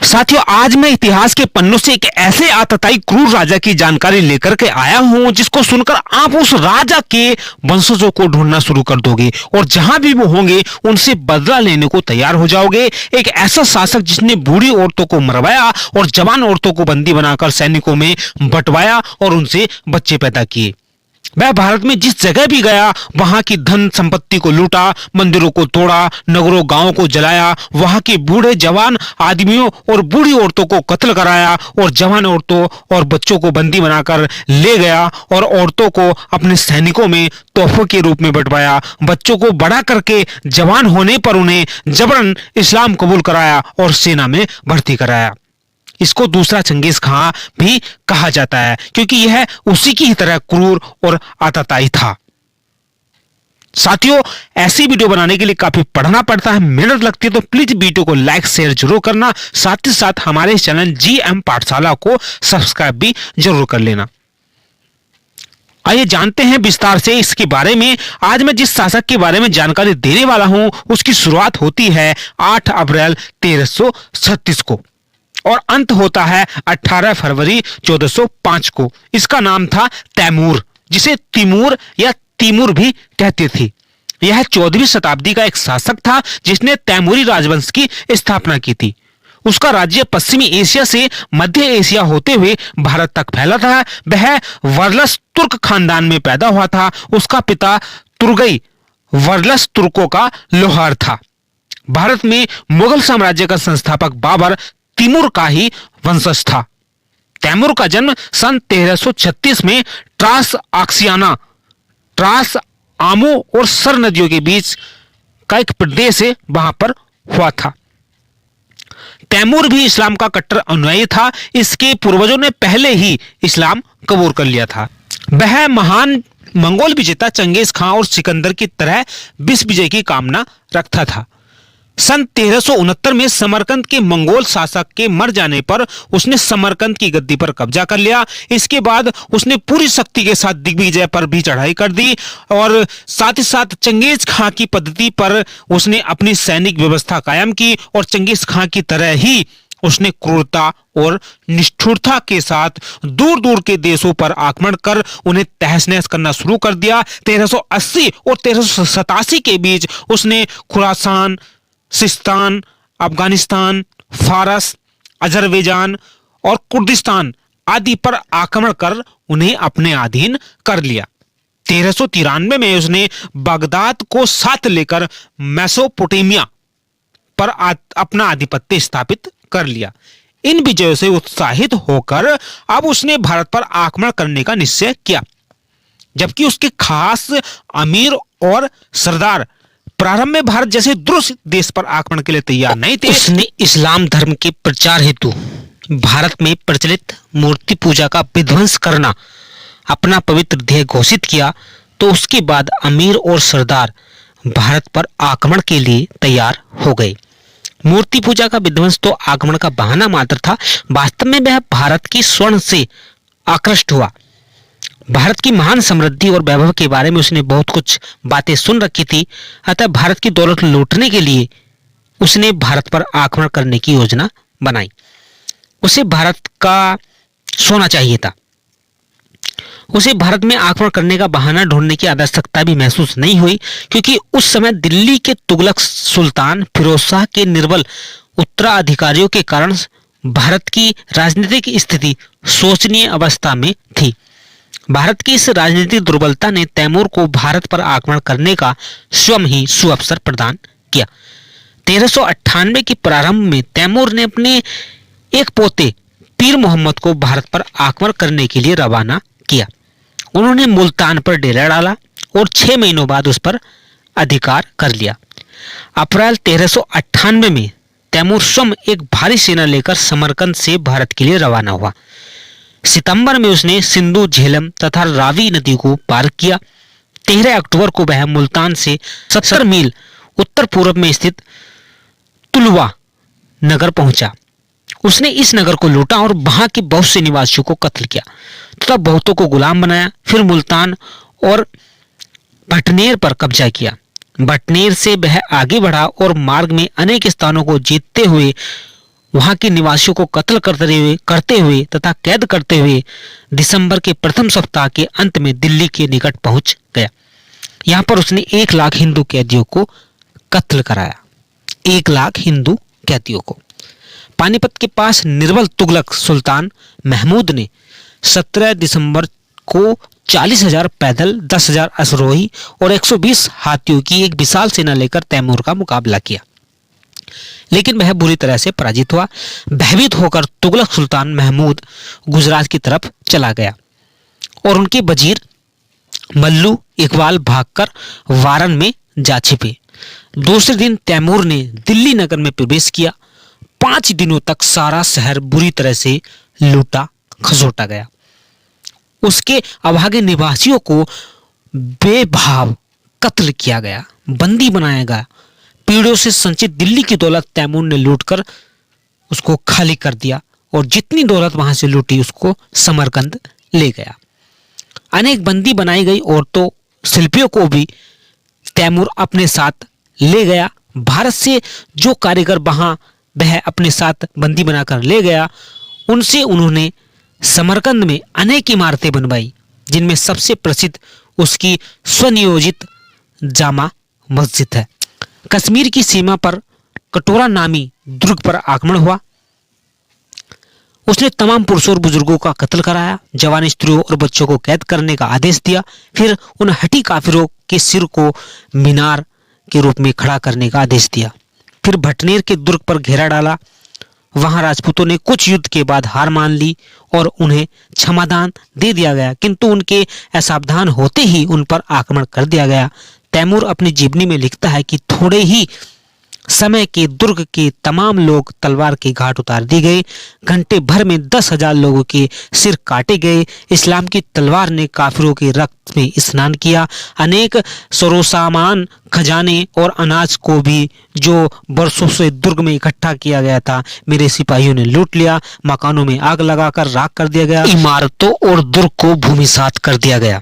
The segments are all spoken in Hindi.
साथियों, आज मैं इतिहास के पन्नों से एक ऐसे आतताई क्रूर राजा की जानकारी लेकर के आया हूं जिसको सुनकर आप उस राजा के वंशजों को ढूंढना शुरू कर दोगे और जहां भी वो होंगे उनसे बदला लेने को तैयार हो जाओगे। एक ऐसा शासक जिसने बूढ़ी औरतों को मरवाया और जवान औरतों को बंदी बनाकर सैनिकों में बंटवाया और उनसे बच्चे पैदा किए। वह भारत में जिस जगह भी गया वहां की धन संपत्ति को लूटा, मंदिरों को तोड़ा, नगरों गांवों को जलाया, वहां के बूढ़े जवान आदमियों और बूढ़ी औरतों को कत्ल कराया और जवान औरतों और बच्चों को बंदी बनाकर ले गया और औरतों को अपने सैनिकों में तोहफे के रूप में बंटवाया। बच्चों को बड़ा करके जवान होने पर उन्हें जबरन इस्लाम कबूल कराया और सेना में भर्ती कराया। इसको दूसरा चंगेज खां भी कहा जाता है क्योंकि यह उसी की तरह क्रूर और आतताई था। साथियों, ऐसी वीडियो बनाने के लिए काफी पढ़ना पड़ता है, मेहनत लगती है, तो प्लीज वीडियो को लाइक शेयर जरूर करना। साथ ही साथ हमारे चैनल GM पाठशाला को सब्सक्राइब भी जरूर कर लेना। आइए जानते हैं विस्तार से इसके बारे में। आज मैं जिस शासक के बारे में जानकारी देने वाला हूं उसकी शुरुआत होती है 8 अप्रैल 1336 को और अंत होता है 18 फरवरी 1405 को। इसका नाम था तैमूर, जिसे तिमूर या तिमूर भी कहते थे। यह 14वीं शताब्दी का एक शासक था जिसने तैमूरी राजवंश की स्थापना की थी। उसका राज्य पश्चिमी एशिया से मध्य एशिया होते हुए भारत तक फैला था। वह वर्लस तुर्क खानदान में पैदा हुआ था। उसका पिता तुर्गई वर्लस तुर्कों का लोहार था। भारत में मुगल साम्राज्य का संस्थापक बाबर तिमूर का ही वंशज था। तैमूर का जन्म सन 1336 में ट्रास आक्सियाना, ट्रास आमो और सर नदियों के बीच का एक प्रदेश है, वहां पर हुआ था। तैमूर भी इस्लाम का कट्टर अनुयायी था। इसके पूर्वजों ने पहले ही इस्लाम कबूल कर लिया था। वह महान मंगोल विजेता चंगेज खां और सिकंदर की तरह विश्व विजय की कामना रखता था। सन 1369 में समरकंद के मंगोल शासक के मर जाने पर उसने समरकंद की गद्दी पर कब्जा कर लिया। इसके बाद उसने पूरी शक्ति के साथ दिग्विजय पर भी चढ़ाई कर दी और साथ ही साथ चंगेज खां की पद्धति पर उसने अपनी सैनिक व्यवस्था कायम की और चंगेज खां की तरह ही उसने क्रूरता और निष्ठुरता के साथ दूर दूर के देशों पर आक्रमण कर उन्हें तहस नहस करना शुरू कर दिया। 1380 और 1387 के बीच उसने खुरासान, सिस्तान, अफगानिस्तान, फारस, अजरबैजान और कुर्दिस्तान आदि पर आक्रमण कर उन्हें अपने अधीन कर लिया। 1393 में उसने बगदाद को साथ लेकर मेसोपोटामिया पर अपना आधिपत्य स्थापित कर लिया। इन विजयों से उत्साहित होकर अब उसने भारत पर आक्रमण करने का निश्चय किया, जबकि उसके खास अमीर और सरदार प्रारंभ में भारत जैसे दुष्ट देश पर आक्रमण के लिए तैयार नहीं थे। उसने इस्लाम धर्म के प्रचार हेतु भारत में प्रचलित मूर्ति पूजा का विध्वंस करना अपना पवित्र ध्येय घोषित किया। तो उसके बाद अमीर और सरदार भारत पर आक्रमण के लिए तैयार हो गए। मूर्ति पूजा का विध्वंस तो आक्रमण का बहाना मात्र था। वास्तव में वह भारत की स्वर्ण से आकृष्ट हुआ। भारत की महान समृद्धि और वैभव के बारे में उसने बहुत कुछ बातें सुन रखी थी। अतः भारत की दौलत लूटने के लिए उसने भारत पर आक्रमण करने की योजना बनाई। उसे भारत का सोना चाहिए था। उसे भारत में आक्रमण करने का बहाना ढूंढने की आवश्यकता भी महसूस नहीं हुई, क्योंकि उस समय दिल्ली के तुगलक सुल्तान फिरोज शाह के निर्बल उत्तराधिकारियों के कारण भारत की राजनीतिक स्थिति शोचनीय अवस्था में थी। भारत की इस राजनीतिक दुर्बलता ने तैमूर को भारत पर आक्रमण करने का स्वयं ही सुअवसर प्रदान किया। 1398 के प्रारंभ में तैमूर ने अपने एक पोते पीर मोहम्मद को भारत पर आक्रमण करने के लिए रवाना किया। उन्होंने मुल्तान पर डेरा डाला और 6 महीनों बाद उस पर अधिकार कर लिया। अप्रैल 1398 में तैमूर स्वयं एक भारी सेना लेकर समरकंद से भारत के लिए रवाना हुआ। सितंबर में उसने सिंधु, झेलम तथा रावी नदी को पार किया। 13 अक्टूबर को वह मुल्तान से 70 मील उत्तर पूर्व में स्थित तुलवा नगर पहुंचा। उसने इस नगर को लूटा और वहां के बहुत से निवासियों को कत्ल किया तथा बहुतों को गुलाम बनाया। फिर मुल्तान और भटनेर पर कब्जा किया। भटनेर से वह आगे बढ़ा और मार्ग में अनेक स्थानों को जीतते हुए वहां के निवासियों को कत्ल करते हुए तथा कैद करते हुए दिसंबर के प्रथम सप्ताह के अंत में दिल्ली के निकट पहुंच गया। यहां पर उसने 1 लाख हिंदू कैदियों को कत्ल कराया। 1 लाख हिंदू कैदियों को। पानीपत के पास निर्बल तुगलक सुल्तान महमूद ने 17 दिसंबर को 40,000 पैदल, 10,000 अश्वरोही और 120 हाथियों की एक विशाल सेना लेकर तैमूर का मुकाबला किया, लेकिन वह बुरी तरह से पराजित हुआ। भयभीत होकर तुगलक सुल्तान महमूद गुजरात की तरफ चला गया और उनके वजीर मल्लू इकबाल भागकर वारन में जा छिपे। दूसरे दिन तैमूर ने दिल्ली नगर में प्रवेश किया। 5 दिनों तक सारा शहर बुरी तरह से लूटा खसोटा गया। उसके अभागे निवासियों को बेभाव कत्ल किया गया, बंदी बनाया गया। पीढ़ियों से संचित दिल्ली की दौलत तैमूर ने लूटकर उसको खाली कर दिया और जितनी दौलत वहां से लूटी उसको समरकंद ले गया। अनेक बंदी बनाई गई औरतों, शिल्पियों को भी तैमूर अपने साथ ले गया। भारत से जो कारीगर वहां वह अपने साथ बंदी बनाकर ले गया, उनसे उन्होंने समरकंद में अनेक इमारतें बनवाई, जिनमें सबसे प्रसिद्ध उसकी स्वनियोजित जामा मस्जिद है। कश्मीर की सीमा पर कटोरा नामी दुर्ग पर आक्रमण हुआ। उसने तमाम पुरुषों और बुजुर्गों का कत्ल कराया, जवान स्त्रियों और बच्चों को कैद करने का आदेश दिया। फिर उन हठी काफिरों के सिर को मीनार के रूप में खड़ा करने का आदेश दिया। फिर भटनेर के दुर्ग पर घेरा डाला। वहां राजपूतों ने कुछ युद्ध के बाद हार मान ली और उन्हें क्षमादान दे दिया गया, किंतु उनके असावधान होते ही उन पर आक्रमण कर दिया गया। तैमूर अपनी जीवनी में लिखता है कि थोड़े ही समय के दुर्ग के तमाम लोग तलवार के घाट उतार दिए गए। घंटे भर में 10,000 लोगों के सिर काटे गए। इस्लाम की तलवार ने काफिरों के रक्त में स्नान किया। अनेक सरोसामान, खजाने और अनाज को भी जो बरसों से दुर्ग में इकट्ठा किया गया था, मेरे सिपाहियों ने लूट लिया। मकानों में आग लगाकर राख कर दिया गया। इमारतों और दुर्ग को भूमिसात कर दिया गया।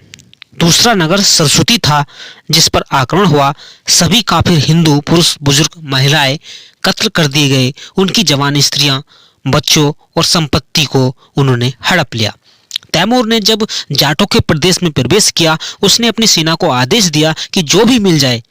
दूसरा नगर सरस्वती था जिस पर आक्रमण हुआ। सभी काफिर हिंदू पुरुष, बुजुर्ग, महिलाएं कत्ल कर दिए गए। उनकी जवान स्त्रियां, बच्चों और संपत्ति को उन्होंने हड़प लिया। तैमूर ने जब जाटों के प्रदेश में प्रवेश किया, उसने अपनी सेना को आदेश दिया कि जो भी मिल जाए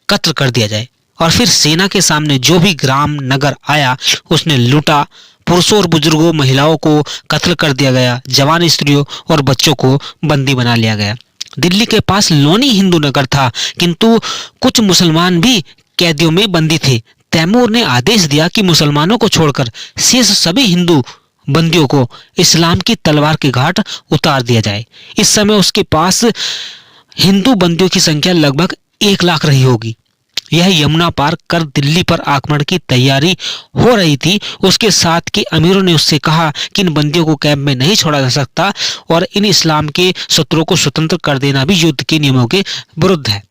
कत्ल कर दिया जाए, और फिर सेना के सामने जो भी ग्राम नगर आया उसने लूटा। पुरुषों और बुजुर्गों, महिलाओं को कत्ल कर दिया गया। जवान स्त्रियों और बच्चों को बंदी बना लिया गया। दिल्ली के पास लोनी हिंदू नगर था, किंतु कुछ मुसलमान भी कैदियों में बंदी थे। तैमूर ने आदेश दिया कि मुसलमानों को छोड़कर शेष सभी हिंदू बंदियों को इस्लाम की तलवार के घाट उतार दिया जाए। इस समय उसके पास हिंदू बंदियों की संख्या लगभग 1 लाख रही होगी। यह यमुना पार कर दिल्ली पर आक्रमण की तैयारी हो रही थी। उसके साथ के अमीरों ने उससे कहा कि इन बंदियों को कैंप में नहीं छोड़ा जा सकता और इन इस्लाम के शत्रुओं को स्वतंत्र कर देना भी युद्ध के नियमों के विरुद्ध है।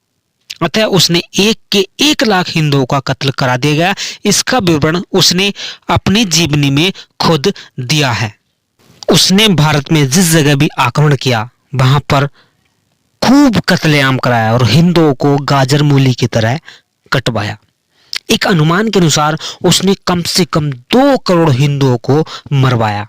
अतः उसने 1 लाख हिंदुओं का कत्ल करा दिया गया। इसका विवरण उसने अपनी जीवनी में खुद दिया है। उसने भारत में जिस जगह भी आक्रमण किया वहां पर खूब कत्लेआम कराया और हिंदुओं को गाजर मूली की तरह कटवाया। एक अनुमान के अनुसार उसने कम से कम 2 करोड़ हिंदुओं को मरवाया।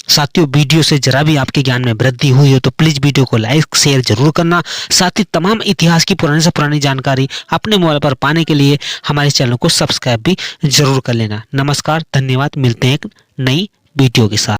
साथियों, वीडियो से जरा भी आपके ज्ञान में वृद्धि हुई हो तो प्लीज वीडियो को लाइक शेयर जरूर करना। साथ ही तमाम इतिहास की पुरानी से पुरानी जानकारी अपने मोबाइल पर पाने के लिए हमारे चैनल को सब्सक्राइब भी जरूर कर लेना। नमस्कार, धन्यवाद। मिलते हैं एक नई वीडियो के साथ।